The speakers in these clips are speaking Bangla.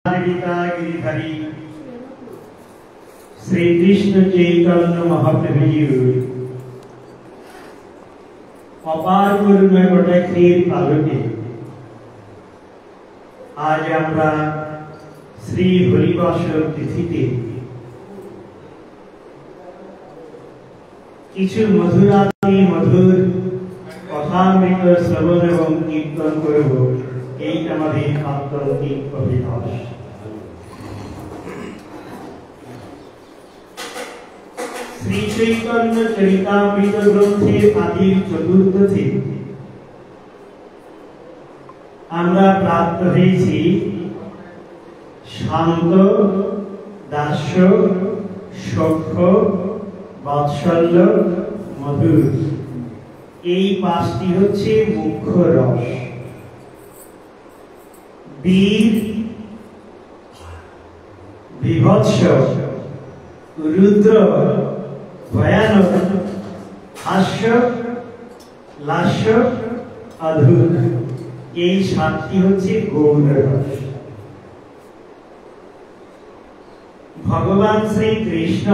गिरिधारी श्री कृष्ण चैतन्य महाप्रभुजीर अपार करुणा कटाक्षेर आलोके आज आमरा श्री हरिवासर तिथिते किछु मधुराति मधुर कथामृत श्रवण एवं कीर्तन करब এই আমাদের আন্তরিক অভিলাষ। শ্রী চৈতন্য চরিতামৃত গ্রন্থের আদির চতুর্থে আমরা প্রাপ্ত হয়েছি শান্ত, দাস্য, সখ্য, বাৎসল্য, মধুর। এই পাঁচটি হচ্ছে মুখ্য রস। বীর, বিভৎস, রুদ্র, ভয়ানক, হাস্য, লাস্য, অদ্ভুত, এই সাতটি হচ্ছে গৌর রস। ভগবান শ্রী কৃষ্ণ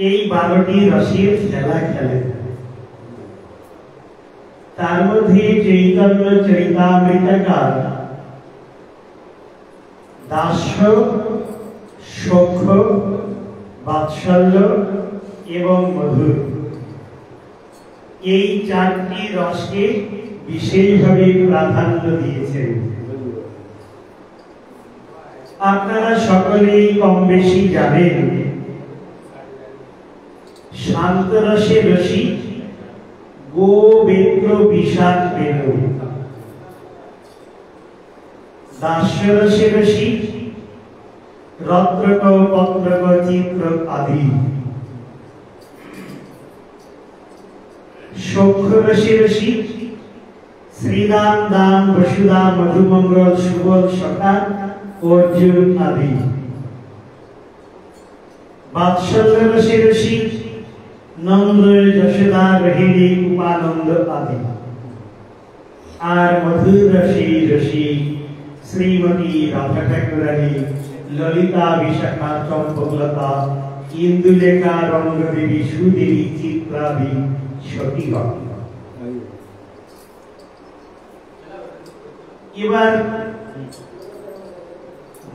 এই 12টি রসের খেলা খেলেন। তার মধ্যে চৈতন্য চরিতামৃতকার দাস্য, সখ্য, বাৎসল্য এবং মধুর, এই 4টি রসকে বিশেষভাবে প্রাধান্য দিয়েছেন। আপনারা সকলেই কম বেশি জানেন শান্ত রসে রসিক গো বেত্র বিষাদ বেনু, দাস্য রসে রসিক রত্রক পত্রক চিত্র আদি, সখ্য রসে রসিক শ্রীদাম দাম বসুদা মধুমঙ্গল সুবল সখা অর্জুন আদি, বাৎসল্য রসে রসিক নন্দ যশোদা রহিণী উপানন্দ আদি, আর মধুর রসে রসিক শ্রীমতী রাধা ঠাকুরানী, ললিতা বিশাখা চম্পকলতা, ইন্দুলেখা রঙ্গদেবী সুদেবী চিত্রাদি সতীগণ। এবার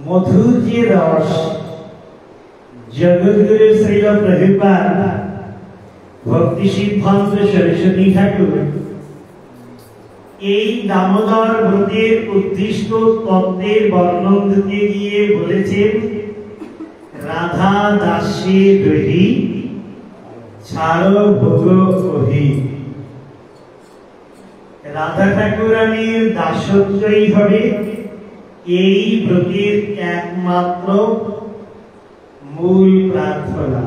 মধুর যে রস জগৎগুরু শ্রীল প্রভুপাদ ভক্তি সিদ্ধান্ত সরস্বতী ঠাকুর এই দামোদর ব্রতের উদ্দিষ্ট তত্ত্বের বর্ণন দিতে গিয়ে বলেছেন, রাধা দাসী দহি ছাড়ো ভোগ কহি। রাধা ঠাকুরানীর দাসত্বই হবে এই ব্রতের একমাত্র মূল প্রার্থনা,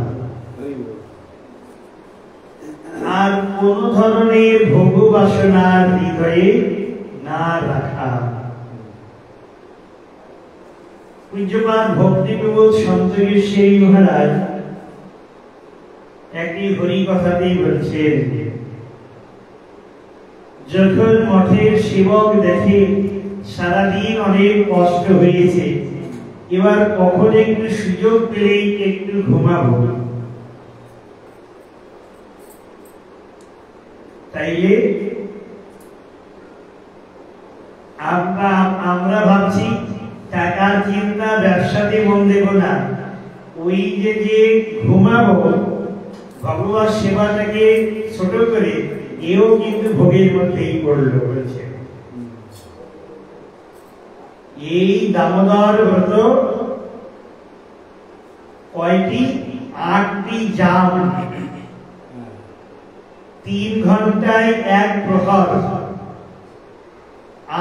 আর কোন ধরনের ভোগ বাসনা হৃদয়ে না রাখা। পূজ্যপাদ ভক্তিপ্রবোধ সন্তোষী মহারাজ একটি হরি কথাতেই বলছেন, যখন মঠের সেবক দেখে সারাদিন অনেক কষ্ট হয়েছে, এবার কখন একটু সুযোগ পেলেই একটু ঘুমাবো, তাইলে আমরা ভাবছি টাকার চিন্তা, ব্যবসাতে মন দেব না, ওই যে ঘুমাবো ভগবান সেবাটাকে ছোট করে, এও কিন্তু ভোগের মধ্যেই পড়লো বলছে। এই দামোদর ব্রত কয়টি? 8টি জাম, 3 ঘন্টায় 1 প্রহর,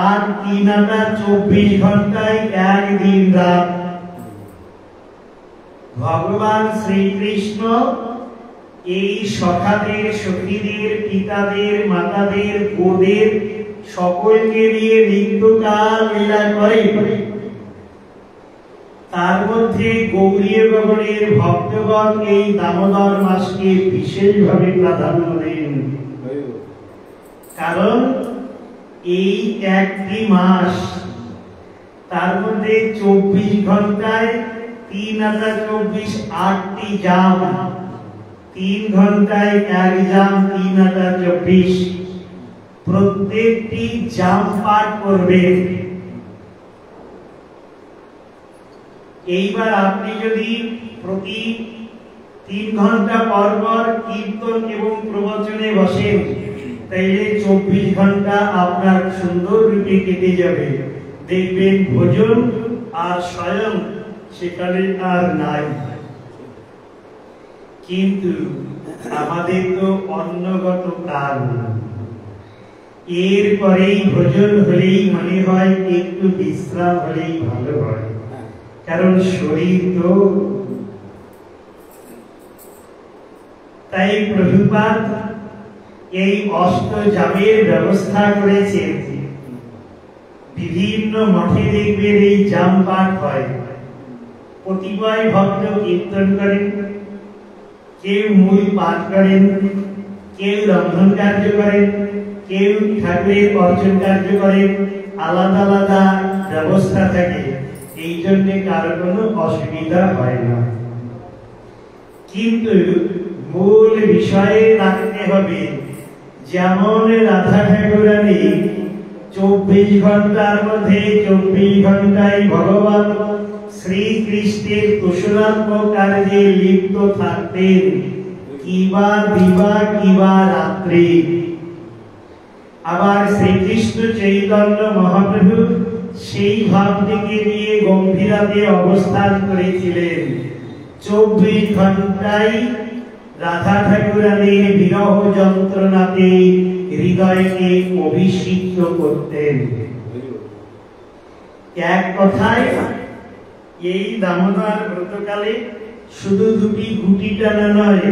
আর 3 আনা 24 ঘন্টায় 1 দিন রাত। ভগবান শ্রীকৃষ্ণ এই সখাদের, সখীদের, পিতাদের, মাতাদের, গোদের সকলকে নিয়ে নিত্যকাল লীলা করে। তার মধ্যে গৌরীয় গগনের ভক্তগণ এই দামোদর মাসকে বিশেষভাবে প্রাধান্য দেন, কারণ এই একটি মাস তার মধ্যে 24 ঘন্টায় 3 আটা 24 8টি জাম, 3 ঘন্টায় 1 জাম 3 আটা 24, প্রত্যেকটি জাম পাঠ করবে। এইবার আপনি যদি প্রতি 3 ঘন্টা পর পর কীর্তন এবং প্রবচনে বসেন, তাইলে 24 ঘন্টা আপনার সুন্দর রূপে কেটে যাবে। দেখবেন ভোজন আর স্বয়ং সেখানে আর নাই। কিন্তু আমাদের তো অন্নগত প্রাণ, এরপরেই ভোজন হলেই মনে হয় একটু বিশ্রাম হলেই ভালো হয়, কারণ শরীর তো। তাই প্রভুপাদ এই অষ্টজামের ব্যবস্থা করেছেন। বিভিন্ন মঠে দেখবেন এই জাম পাঠ হয়, কতিপয় ভক্ত কীর্তন করেন, কেউ মূল পাঠ করেন, কেউ রন্ধন কার্য করেন, কেউ ঠাকুরের অর্চন কার্য করেন, আলাদা আলাদা ব্যবস্থা থাকে। এই জন্য কারো কোনো অসুবিধা হয় না। কিন্তু মূল বিষয়ে রাখতে হবে, যেমন রাধা ঠাকুরানী 24 ঘন্টার মধ্যে 24 ঘন্টায় ভগবান শ্রীকৃষ্ণের তুষারাত্ম কার্যে লিপ্ত থাকতেন, কিবা দিবা কিবা রাত্রি। আবার শ্রীকৃষ্ণ চৈতন্য মহাপ্রভু সেই ভাবটিকে নিয়ে গম্ভীরাতে অবস্থান করেছিলেন। 24 ঘন্টায় রাধা ঠাকুরানীর বিরহ যন্ত্রণাতে হৃদয়কে অভিষিক্ত করতেন। এক কথায় এই দামোদর ব্রতকালে শুধু দুটি গুটি টানা নয়,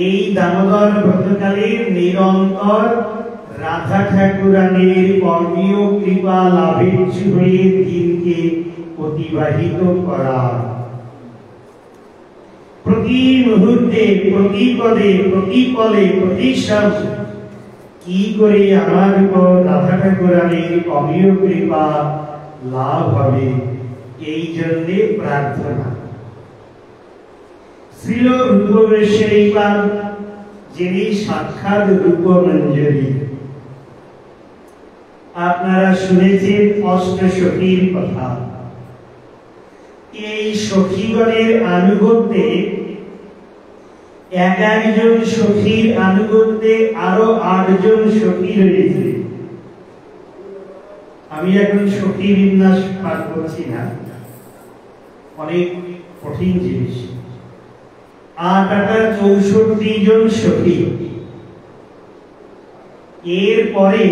এই দামোদর ব্রতকালে নিরন্তর রাধা ঠাকুরানীর কর্মীয় কৃপা লাভের হয়ে দিনকে অতিবাহিত করা। প্রতি মুহূর্তে, প্রতি পদে, প্রতি পলে, প্রতি শব্দ কি করে আমার উপর রাধা ঠাকুরানীর কর্মীয় কৃপা লাভ হবে, এই জন্যে প্রার্থনা। শ্রীল রূপবেশ্বরীপাদ, যিনি সাক্ষাৎ রূপমঞ্জরী। আপনারা শুনেছেন অষ্টসখীর কথা। এই সখীগণের আনুগত্যে, এক একজন সখীর আনুগত্যে আরো 8 জন সখী রয়েছে। আমি এখন সখী বিন্যাস পাঠ করছি না, অনেক কঠিন জিনিস। 8 আটা 64 জন সখী। এরপরে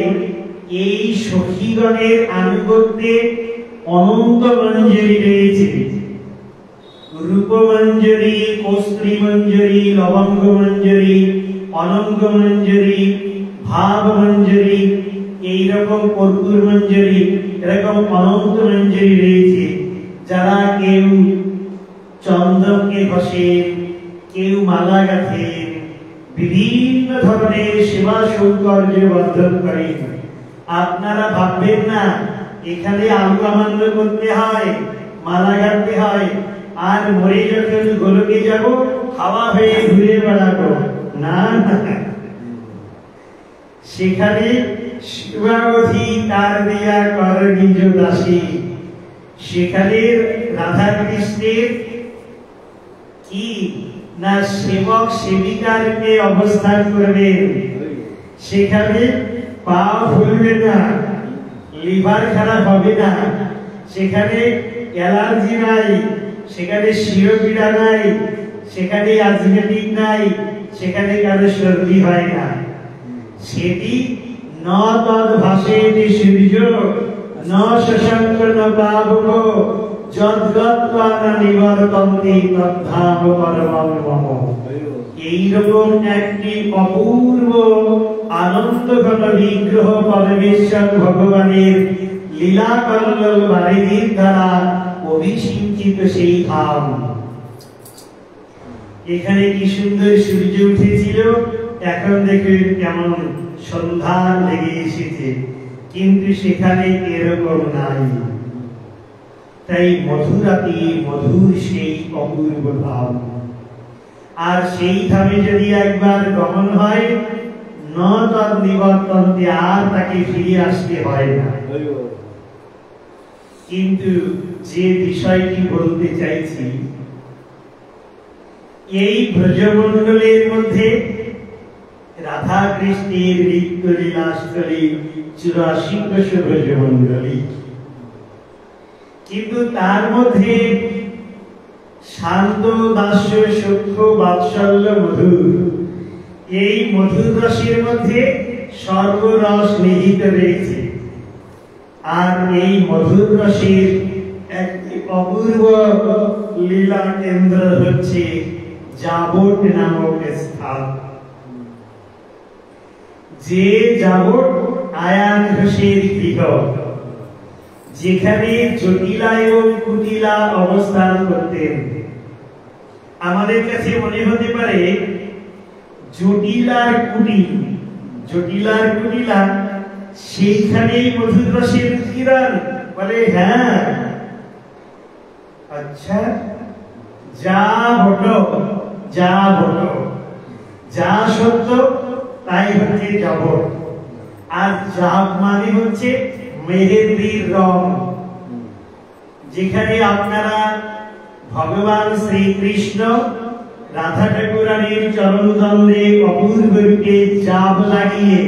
এই সখীগণের আনুগত্যে অনন্ত মঞ্জরী রয়েছে। রূপমঞ্জরী, কস্ত্রী মঞ্জরী, লবঙ্গ মঞ্জরী, অনঙ্গ মঞ্জরী, ভাব মঞ্জরী, এইরকম কর্পূর মঞ্জরী, এরকম অনন্ত মঞ্জরী রয়েছে। যারা কেউ চন্দনকে ঘষেন, কেউ মালা গাঁথেন, বিভিন্ন ধরনের সেবা সৌকর্য বর্ধন করেন। আপনারা ভাববেন না এখানে আলু আমান্য করতে হয়, মালা গাঁথতে হয়, আর মরে যখন গোলকে যাব খাওয়া হয়ে ঘুরে বেড়াবো, না না। সেখানে শিবাবধি তার দিয়া কর নিজ দাসী। সেখানে রাধা কৃষ্ণের কি না সেবক সেবিকারকে অবস্থান করবেন। সেখানে পা ফুলবে না, লিভার খারাপ হবে না, সেখানে অ্যালার্জি নাই, সেখানে শিরোপীড়া নাই, সেখানে অ্যাজমেটিক নাই, সেখানে কারো সর্দি হয় না। সেটি ন তদ ভাসেতি সূর্য ন শশাঙ্ক ন পাবক যদ্গত্বা না নিবর্তন্তি তদ্ধাম পরমং মম। এইরকম একটি অপূর্ব আনন্দঘন বিগ্রহ পরমেশ্বর ভগবানের লীলা কল্লোল বারিধির দ্বারা অভিষিঞ্চিত সেই ধাম। এখানে কি সুন্দর সূর্য উঠেছিল, এখন দেখুন কেমন সন্ধ্যা লেগে এসেছে। কিন্তু সেখানে এরকম নাই। তাই মধুরাতি মধুর সেই অপূর্ব ধাম, আর সেই ধামে যদি একবার গমন হয় ন তদ নিবর্তন্তে, আর তাকে ফিরে আসতে হয় না। কিন্তু যে বিষয়টি বলতে চাইছি, এই ব্রজমণ্ডলের মধ্যে রাধা কৃষ্ণের নৃত্য লীলাস্থলী 84 কোশ ব্রজমণ্ডলী, কিন্তু তার মধ্যে শান্ত দাস্য সূক্ষ্ম বাৎসল্য মধুর, এই মধুর রসের মধ্যে সর্বরস নিহিত রয়েছে। আর এই মধুর রসের একটি অপূর্ব লীলা কেন্দ্র হচ্ছে জাবট নামক স্থান। যে জাবট আয়ান ঘোষের গৃহ, যেখানে জটিলা এবং কুটিলা অবস্থান করতেন। আমাদের কাছে মনে হতে পারে জটিলার কুটিলা সেইখানেই মধুর রসের কিরণ, বলে হ্যাঁ, আচ্ছা, যা সত্য তাই হচ্ছে জাবট। আর জাব মানে হচ্ছে মেহেন্দির রং, যেখানে আপনারা ভগবান শ্রীকৃষ্ণ রাধা ঠাকুরানীর চরণদ্বন্দ্বে অপূর্ব রূপে জাব লাগিয়ে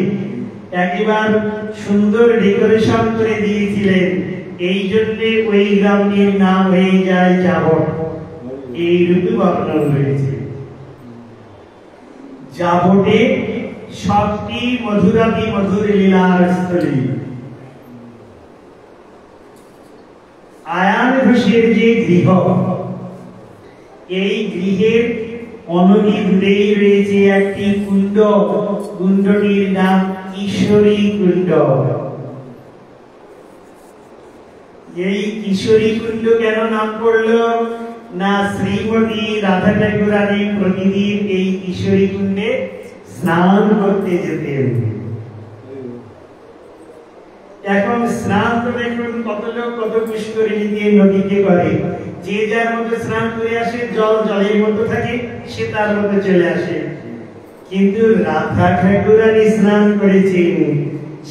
একেবারে সুন্দর ডেকোরেশন করে দিয়েছিলেন। এই জন্য ওই গ্রামটির নাম হয়ে যায় জাবট। এই রূপে বর্ণন রয়েছে। জাবটে সবটি মধুরাতি মধুর লীলার স্থলী। আয়ান ঘোষের যে গৃহ, এই গৃহের অনতি দূরেই রয়েছে একটি কুণ্ড। কুণ্ডটির নাম কিশোরী কুণ্ড। এই কিশোরী কুণ্ড কেন নাম পড়লো? না, শ্রীমতী রাধা ঠাকুরানী প্রতিদিন এই কিশোরী কুণ্ডে স্নান করতে যেতেন। এখন স্নান তো দেখুন কত লোক কত পুষ্করিণীতে নদীতে করে, যে যার মতো স্নান করে আসে, জল জলের মতো থাকে, সে তার মতো চলে আসে। কিন্তু রাধা ঠাকুরানী স্নান করেছেন,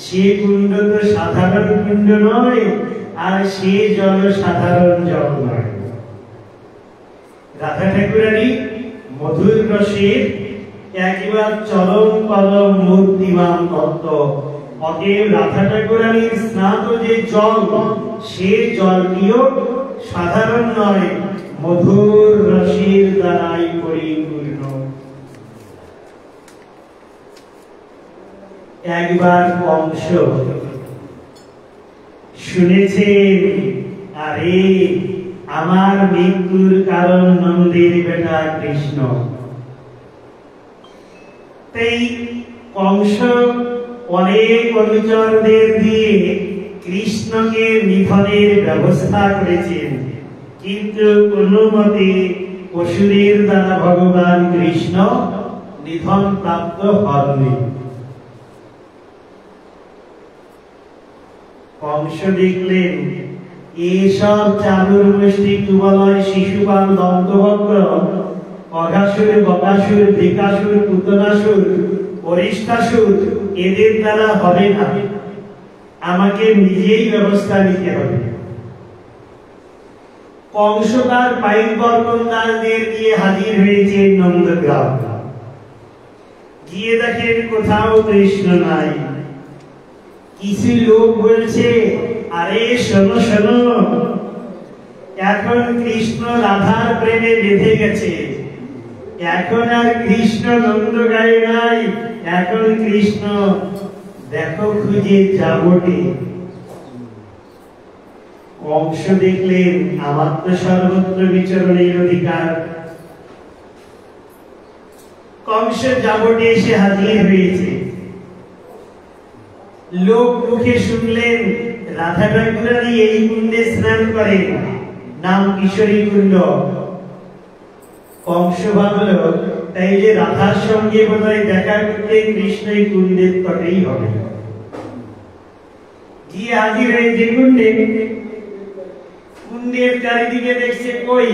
সে কুণ্ড তো সাধারণ কুণ্ড নয়, আর সে জল সাধারণ জল নয়। রাধা ঠাকুরানী মধুর রসের একেবারে চরম পরম মূর্তিমান তত্ত্ব। অতএব রাধা ঠাকুরানীর স্নাত যে জল, সে জলটিও সাধারণ নয়, মধুর রসের দ্বারাই পরিপূর্ণ। একবার কংস শুনেছেন, আরে আমার মৃত্যুর কারণ নন্দের বেটা কৃষ্ণ। তাই কংস অনেক অনুচরদের দিয়ে কৃষ্ণকে নিধনের ব্যবস্থা করেছেন, কিন্তু কোন মতে অসুরের দ্বারা ভগবান কৃষ্ণ নিধন প্রাপ্ত হননি। কংস দেখলেন এসব চাদুর মুষ্টি কুবলয় শিশুপাল দন্তবক্র অঘাসুর বকাসুর বৃকাসুর পুতনাসুর অরিষ্টাসুর এদের দ্বারা হবে না, আমাকে নিজেই ব্যবস্থা নিতে হবে। কংস তার পাইক বরকন্দারদের নিয়ে হাজির হয়েছে নন্দগ্রাম। গিয়ে দেখেন কোথাও কৃষ্ণ নাই। কিছু লোক বলছে, আরে শোনো শোনো, এখন কৃষ্ণ রাধার প্রেমে বেঁধে গেছে, এখন আর কৃষ্ণ নন্দগাঁয়ে নাই, এখন কৃষ্ণ দেখো খুঁজে জাবটে। কংস দেখলেন আমার তো সর্বত্র বিচরণের অধিকার। কংস জাবটে এসে হাজির হয়েছে। লোক মুখে শুনলেন রাধা ঠাকুরানী এই কুণ্ডে স্নান করেন, নাম কিশোরী কুণ্ড। কংস ভাবল তাইলে রাধার সঙ্গে বোধহয় দেখা করতে কৃষ্ণ এই কুণ্ডের তটেই হবে। গিয়ে হাজির হয়েছে কুণ্ডে। কুণ্ডের চারিদিকে দেখছে কই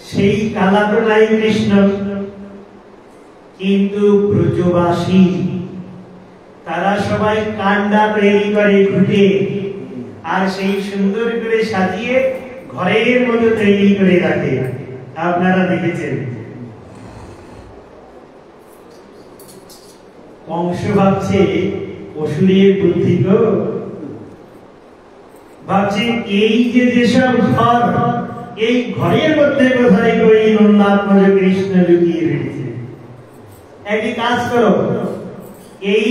সেই কালা তো নাই কৃষ্ণ, কিন্তু ব্রজবাসী তারা সবাই কান্ডা তৈরি করে ঘুটে, আর সেই সুন্দর করে সাজিয়ে ঘরের মতো তৈরি করে রাখে। আপনারা দেখেছেন। কংস ভাবছে অসুরের বুদ্ধি তো, ভাবছে এই যে যেসব ঘর, এই ঘরের মধ্যে কোথায় ওই নন্দাত্মজ কৃষ্ণ লুকিয়ে রয়েছে। একটি কাজ করো, এই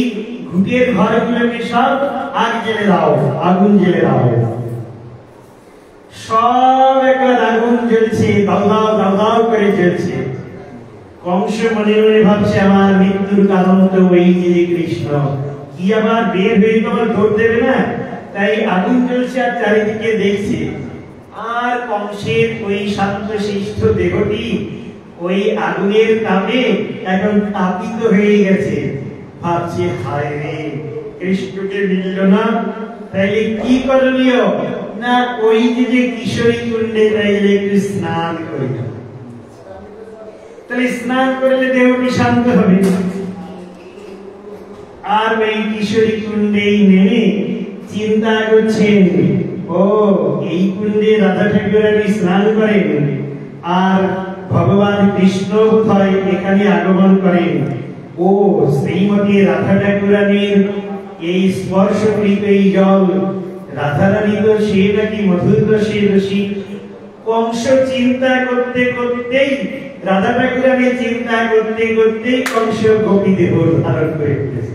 ঘুটের ঘরগুলোকে সব আগ জ্বেলে দাও, আগুন জ্বেলে দাও। সব একবার আগুন জ্বলছে, দাও দাও দাও দাও করে জ্বলছে। কংস মনে মনে ভাবছে আমার মৃত্যুর কারণ তো ওই যে কৃষ্ণ, কি আবার বের হয়ে তোমার দৌড় দেবে না? তাই আগুন জ্বলছে আর চারিদিকে দেখছে। আর কংসের ওই শান্তশিষ্ট দেহটি ওই আগুনের তাপে এখন তাপিত হয়ে গেছে। ভাবছে হায় রে, কৃষ্ণকে মিলল না, তাইলে কি করণীয়? না ওই যে কিশোরী কুণ্ডে তাইলে একটু স্নান করি, তাহলে স্নান করলে দেহটি শান্ত হবে। আর ওই কিশোরী কুণ্ডেই নেমে চিন্তা করছেন, ও এই কুণ্ডে রাধা ঠাকুরানী স্নান করেন, আর ভগবান কৃষ্ণ হয় এখানে আগমন করেন। ও শ্রীমতী রাধা ঠাকুরানীর এই স্পর্শকৃত এই জল, রাধারানী তো সে নাকি মধুর রসে রসিক। কংস চিন্তা করতে করতেই, রাধা ঠাকুরানী চিন্তা করতে করতেই কংস গোপী দেহ ধারণ করে ফেলেছে।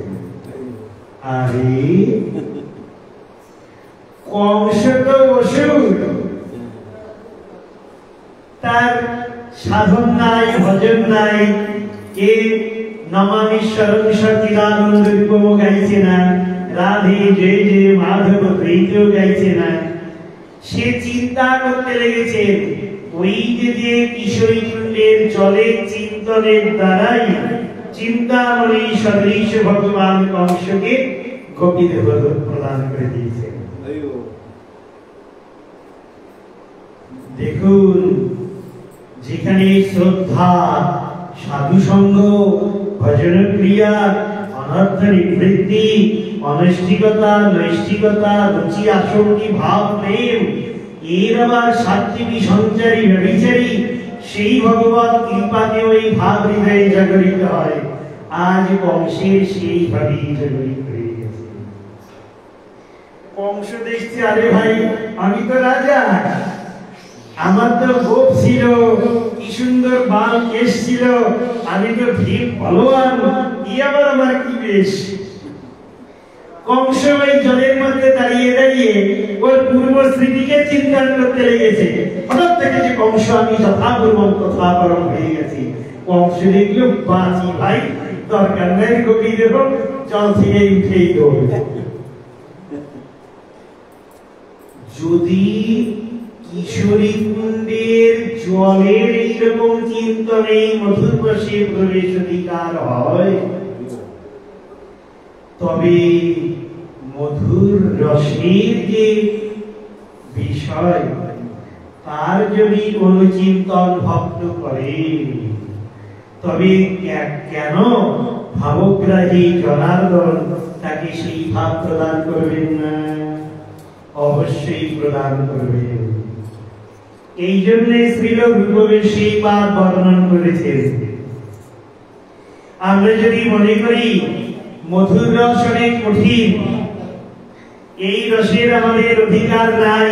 আরে কংস তো অসুর, তার সাধন নাই, ভজন নাই, এ নমামি শরণ সচিদানন্দ রূপম গাইছে না, রাধে জয় জয় মাধব প্রীত গাইছে না। সে চিন্তা করতে লেগেছে ওই যে কিশোরী কুণ্ডের জলের চিন্তনের দ্বারাই চিন্তামণি সদৃশ ভগবান কংসকে গোপী দেহ প্রদান করে দিয়েছেন। দেখুন, যেখানে শ্রদ্ধা, সাধু সঙ্গ, ভজন ক্রিয়া, অনর্থ নিবৃত্তি, অনৈষ্ঠিকতা, নৈষ্ঠিকতা, রুচি আসক্তি, ভাব প্রেম, এর আবার সাত্বিকী সঞ্চারী ব্যভিচারী, সেই ভগবত কৃপাতে ওই ভাব হৃদয়ে জাগরিত হয়। আজ কংসের সেই ভাবই জাগরিত হয়ে গেছে। কংস দেখছে, আরে ভাই আমি তো রাজা, আমার তো গোপ ছিল, কি সুন্দর বাল কেশ ছিল, আমি তো ভীম বলবান, কি আবার আমার কি বেশ। কংস ওই জলের মধ্যে দাঁড়িয়ে দাঁড়িয়ে ওর পূর্ব স্মৃতিকে চিন্তা করতে লেগেছে। হঠাৎ থেকে যে কংস আমি যথা পূর্বম তথা পরম হয়ে গেছি। কংস দেখলো বাঁচি ভাই, দরকার নেই গোপী দেব, জল থেকে উঠেই দৌড়। যদি কিশোরী কুণ্ডের জলের এইরকম চিন্তনে মধুর রসে প্রবেশ অধিকার হয়, তবে মধুর রসের যে বিষয় তার যদি কোন চিন্তন ভক্ত করে, তবে কেন ভাবগ্রাহী জনার্দন তাকে সেই ভাব প্রদান করবেন না? অবশ্যই প্রদান করবেন। এই জন্য শ্রীল গুরুদেব সেই ভাব বর্ণন করেছেন। আমরা যদি মনে করি মধুর রস অনেক কঠিন, এই রসের আমাদের অধিকার নাই,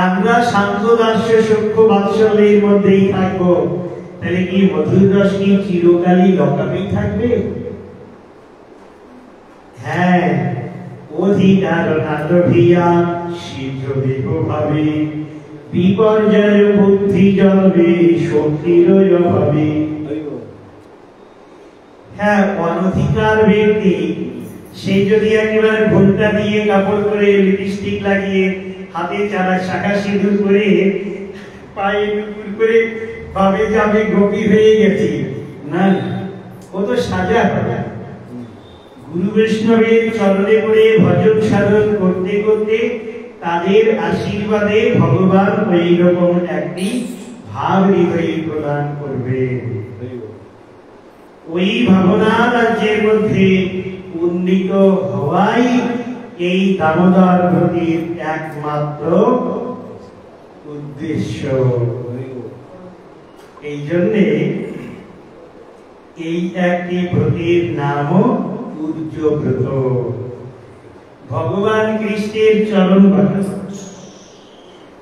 আমরা শান্ত দাস্য সূক্ষ্ম বাৎসল্যের মধ্যেই থাকবো, তাহলে কি মধুর রস কি চিরকালই লকাবেই থাকবে? হ্যাঁ, অধিকার নাটভিয়া শীঘ্র দেহ ভাবে, বিপর্যয় বুদ্ধি জন্মে শক্তির অভাবে। হ্যাঁ, অনধিকার ব্যক্তি সে যদি একেবারে ঘোমটা দিয়ে কাপড় করে লিপস্টিক লাগিয়ে হাতে চারা শাখা সিঁদুর করে পায়ে নুপুর করে ভাবে যে আমি গোপী হয়ে গেছি, না, ও তো সাজা হবে। গুরু বৈষ্ণবের চরণে পড়ে ভজন সাধন করতে করতে তাদের আশীর্বাদে ভগবান ওই রকম একটি ভাব হৃদয়ে প্রদান করবে। ওই ভাবনা রাজ্যের মধ্যে উন্নীত হওয়াই এই দামোদর ব্রতের একমাত্র উদ্দেশ্য। এই জন্যে এই একটি ব্রতের নামও উর্জ ব্রত। ভগবান কৃষ্ণের চরণ বাঁকা,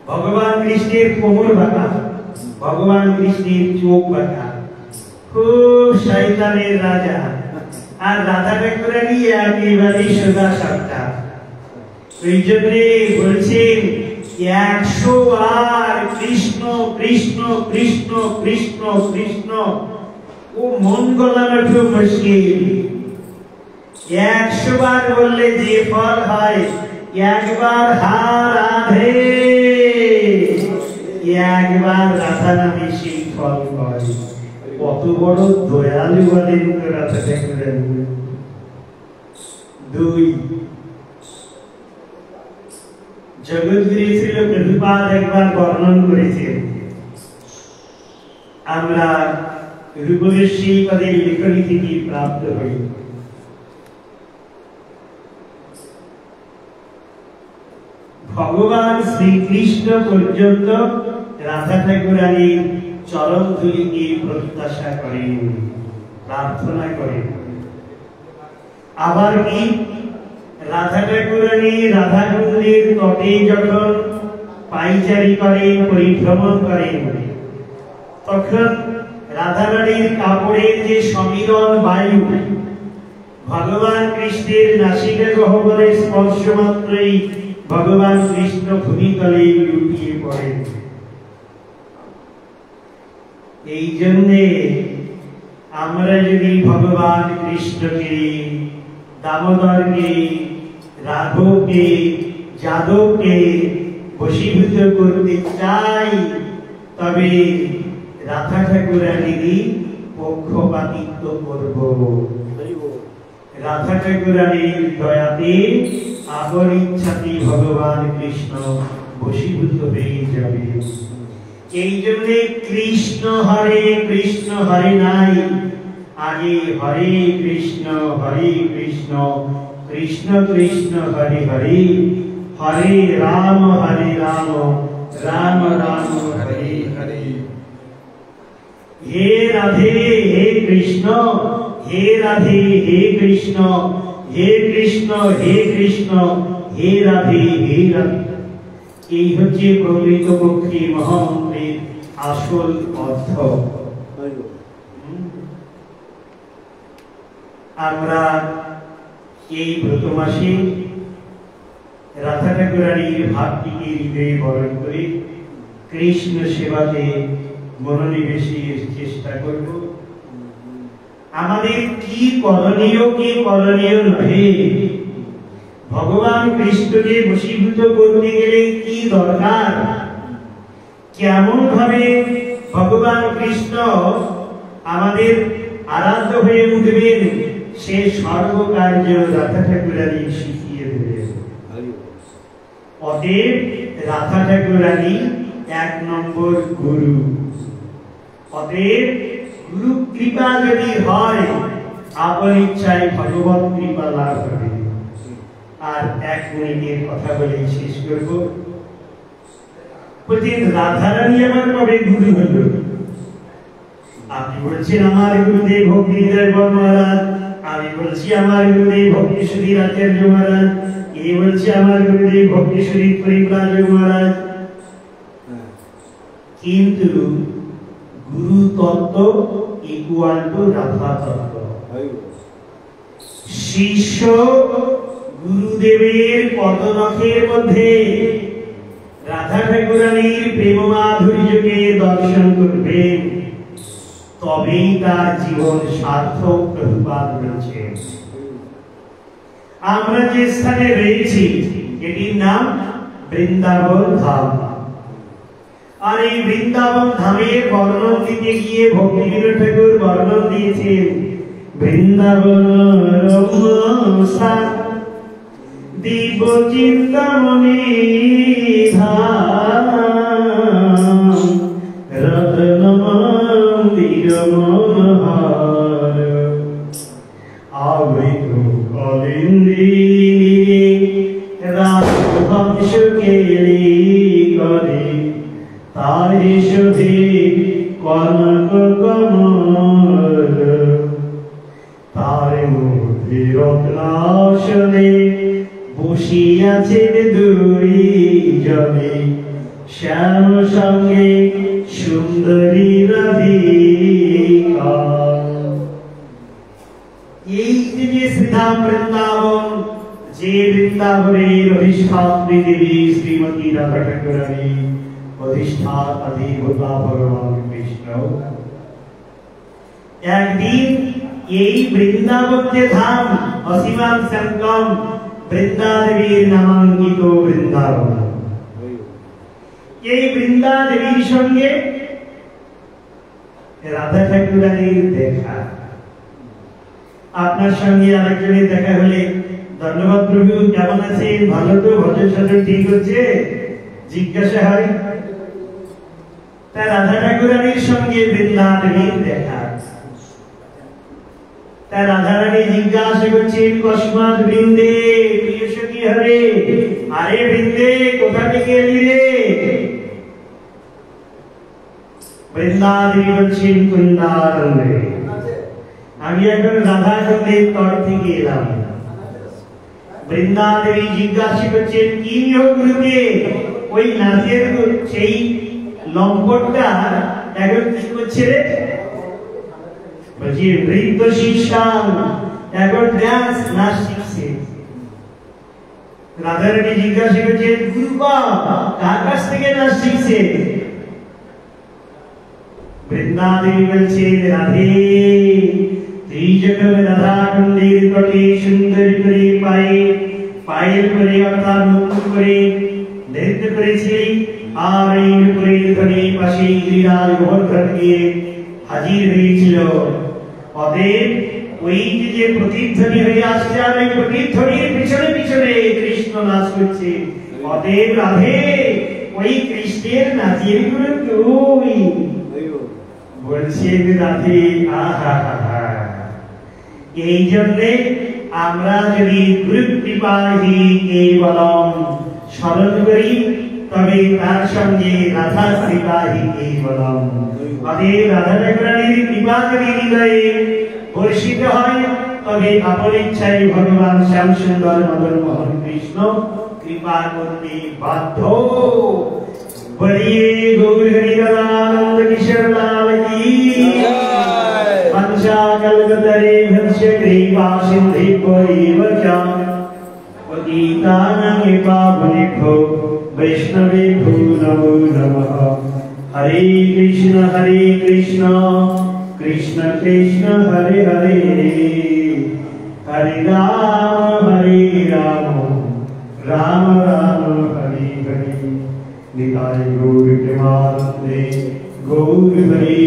ভগবান কৃষ্ণের কোমর বাঁকা, ভগবান কৃষ্ণের চোখ বাঁকা, খুব শয়তানের রাজা। আর রাধা ঠাকুরানী একেবারে সোজা সাপটা। ওই জন্যে বলছেন 100 বার কৃষ্ণ কৃষ্ণ কৃষ্ণ কৃষ্ণ কৃষ্ণ, ও মন গলানো খুব মুশকিল। 100 বার বললে যে ফল হয়, একবার হা রাধে, একবার রাধা নামে সেই ফল হয়। কত বড় দয়ালু বলেন তো রাধা ঠাকুরানী। 2 জগৎগুরু ছিল প্রভুপাদ একবার বর্ণন করেছেন, আমরা রূপবেশী পদের লেখনী থেকে প্রাপ্ত হই। ভগবান শ্রীকৃষ্ণ পর্যন্ত রাধা ঠাকুরানীর চরণ ধুলিকে প্রত্যাশা করেন, প্রার্থনা করেন। আবার কি রাধা ঠাকুরানী রাধাকুণ্ডের তটে যখন পায়চারি করেন, পরিভ্রমণ করেন, তখন রাধারানীর কাপড়ের যে সমীরণ বায়ু ভগবান কৃষ্ণের নাসিকা গহ্বরের স্পর্শ মাত্রই ভগবান কৃষ্ণ ভূমিতলে লুটিয়ে পড়েন। এই জন্যে আমরা যদি ভগবান কৃষ্ণকে, দামোদরকে, রাঘবকে, যাদবকে বশীভূত করতে চাই, তবে রাধা ঠাকুরানীরই পক্ষপাতিত্ব করব। রাধা ঠাকুরানীর দয়াতে আপন ইচ্ছাতে ভগবান কৃষ্ণ বশীভূত হয়ে যাবে। এই জন্যে কৃষ্ণ হরে নাই, আগে হরে কৃষ্ণ কৃষ্ণ কৃষ্ণ হরে হরে, হরে রাম রাম রাম হরে হরে। হে রাধে হে কৃষ্ণ, হে রাধে হে কৃষ্ণ, হে কৃষ্ণ হে কৃষ্ণ, হে রাধে হে রাধে। এই হচ্ছে প্রকৃতপক্ষে মহামন্ত্রের আসল অর্থ। আমরা এই ব্রত মাসে রাধা ঠাকুরানীর ভাবটিকে হৃদয়ে বরণ করে কৃষ্ণ সেবাতে মনোনিবেশের চেষ্টা করব। আমাদের কি করণীয় নহে, ভগবান কৃষ্ণকে বশীভূত করতে গেলে কি দরকার, কেমন ভাবে ভগবান কৃষ্ণ আমাদের আরাধ্য হয়ে উঠবেন, সে সর্বকার্য রাধা ঠাকুরানী শিখিয়ে দেবেন। অতএব রাধা ঠাকুরানী 1 নম্বর গুরু। অতএব গুরু কৃপা যদি হয়, আপন ইচ্ছায় ভগবত কৃপা লাভ হবে। আর 1 মিনিটের কথা বলে শেষ করব। বলছেন রাধারানী আমার কবে গুরু হলো? আপনি বলছেন আমার গুরুদেব ভক্তিবিদায় মহারাজ, আমি বলছি আমার গুরুদেব ভক্তি সুধীর আচার্য মহারাজ, এই বলছে আমার গুরুদেব ভক্তি সুধীর পরিব্রাজক মহারাজ। কিন্তু গুরু তত্ত্ব ইকুয়াল টু রাধা তত্ত্ব। শিষ্য গুরুদেবের পদনখের মধ্যে রাধা ঠাকুরানীর প্রেম মাধুর্যকে দর্শন করবেন, তবেই তার জীবন সার্থক। প্রভুপাদ বলেছেন আমরা যে স্থানে রয়েছি এটির নাম বৃন্দাবন ধাম। আর এই বৃন্দাবন ধামের বর্ণন দিতে গিয়ে ভক্তিবিনোদ ঠাকুর বর্ণন দিয়েছেন বৃন্দাবন রমসা দীপ চিন্তামণি ধাম রত্ন মন্দির মনোহর আবৃত কলিন্দিনী রাজহংস কেলি করে তারি শোভে কনক কমল তার মধ্যে রত্নাসনে বসিয়াছেন দুই জনে শ্যাম সঙ্গে সুন্দরী রাধিকা। এই যে শ্রীধাম বৃন্দাবন, যে বৃন্দাবনের অধিষ্ঠাত্রী দেবী শ্রীমতী রাধা ঠাকুরানী, অধিষ্ঠাতা ভগবান কৃষ্ণ, একদিন এই বৃন্দাবন যে ধাম অসীমান সঙ্গম বৃন্দা দেবীর নামাঙ্কিত বৃন্দাবন, এই বৃন্দা দেবীর সঙ্গে রাধা ঠাকুরানীর দেখা। আপনার সঙ্গে আরেকজনের দেখা হলে ধন্যবাদ প্রভু, কেমন আছেন, ভালো তো, ভজন সজন ঠিক হচ্ছে, জিজ্ঞাসা হয়। তা রাধা ঠাকুরানীর সঙ্গে বৃন্দা দেবীর দেখা। তা রাধা রানী জিজ্ঞাসা করছেন, কস্মাৎ বৃন্দে প্রিয় সখী হরে, আরে বৃন্দে কোথা থেকে এলি রে? বৃন্দা দেবী বলছেন, কুন্দারণ্যে, আমি এখন রাধা কুণ্ডের তট থেকে এলাম। বৃন্দা দেবী জিজ্ঞাসা করছেন, কি নিয়োগ গুরুকে? ওই নাচের সেই লম্পটটা এখন কি করছে রে? বলছি বৃদ্ধ শিষ্যা এখন ডান্স নাচ শিখছে। রাধারানী জিজ্ঞাসা করছেন, গুরুপা কার কাছ থেকে নাচ শিখছে? বৃন্দা দেবী বলছেন, রাধে তুই যখন রাধা কুণ্ডের তটে সুন্দর করে পায়ের করে অর্থাৎ মুখ করে নৃত্য করেছিলি, আর এই উপরের ধ্বনি পাশে গিরিরাজ গোবর্ধন গিয়ে হাজির হয়েছিল। অতএব ওই যে প্রতিধ্বনি হয়ে আসছে, আর ওই প্রতিধ্বনির পিছনে পিছনে কৃষ্ণ নাচ করছে। অতএব রাধে ওই কৃষ্ণের নাচের গুলো তুই বলছেন রাধে। আহা হা, এই জন্যে আমরা যদি গুরু কৃপাহি কেবলম স্মরণ করি, তবে তার সঙ্গে রাধা কৃপাহি কেবলম। অতএব রাধা ঠাকুরানীর কৃপা যদি হৃদয়ে বর্ষিত হয়, তবে আপন ইচ্ছায় ভগবান শ্যাম সুন্দর মদন মোহন কৃষ্ণ কৃপা করতে বাধ্য। বলিয়ে গৌর হরি রাধানন্দ কিশোর লাল কি वंशा कल्पतरे भक्ष्य कृपा सिन्धुभ्यो एव च पतितानां पावनेभ्यो वैष्णवेभ्यो नमो नमः। हरे कृष्ण कृष्ण कृष्ण हरे हरे, हरे राम राम राम हरे हरे। निताय गौर प्रेमानंदे गौर हरे।